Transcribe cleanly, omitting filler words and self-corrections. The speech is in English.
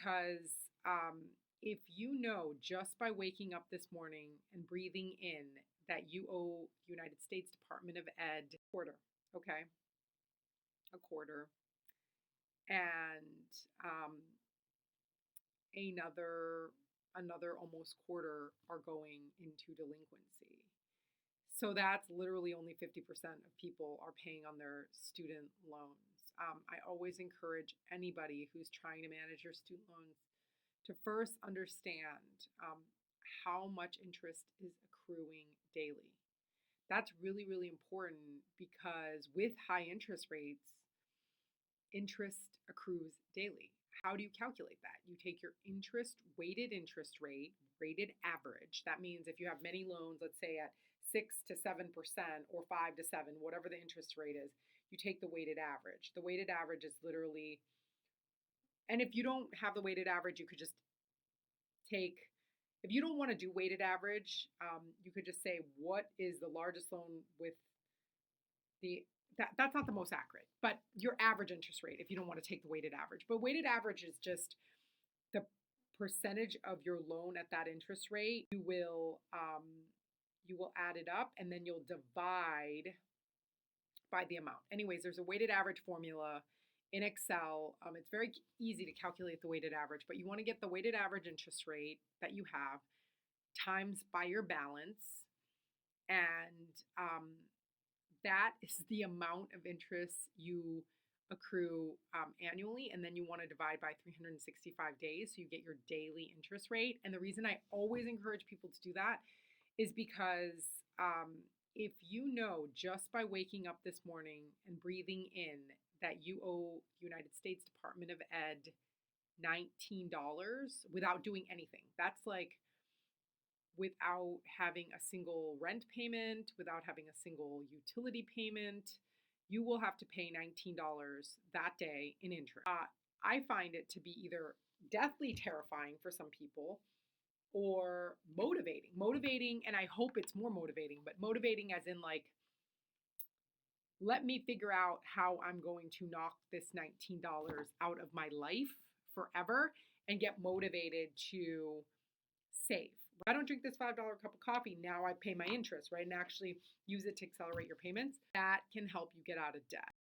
because if you know just by waking up this morning and breathing in that you owe United States Department of Ed quarter, okay, a quarter, and another almost quarter are going into delinquency. So that's literally only 50% of people are paying on their student loans. I always encourage anybody who's trying to manage your student loans to first understand how much interest is accruing daily. That's really, really important because with high interest rates, interest accrues daily. How do you calculate that? You take your weighted interest rate, rated average. That means if you have many loans, let's say at 6 to 7% or 5 to 7, whatever the interest rate is, you take the weighted average. The weighted average is literally, and if you don't have the weighted average, you could just take, if you don't want to do weighted average, you could just say, what is the largest loan with the that's not the most accurate, but your average interest rate if you don't want to take the weighted average. But weighted average is just the percentage of your loan at that interest rate. You will add it up and then you'll divide by the amount. Anyways, there's a weighted average formula in Excel. It's very easy to calculate the weighted average, but you want to get the weighted average interest rate that you have times by your balance, and that is the amount of interest you accrue annually, and then you want to divide by 365 days so you get your daily interest rate. And the reason I always encourage people to do that is because if you know just by waking up this morning and breathing in that you owe United States Department of Ed $19 without doing anything, that's like without having a single rent payment, without having a single utility payment, you will have to pay $19 that day in interest. I find it to be either deathly terrifying for some people or motivating, and I hope it's more motivating, but motivating as in like, let me figure out how I'm going to knock this $19 out of my life forever and get motivated to save. I don't drink this $5 cup of coffee. Now I pay my interest, right? And actually use it to accelerate your payments. That can help you get out of debt.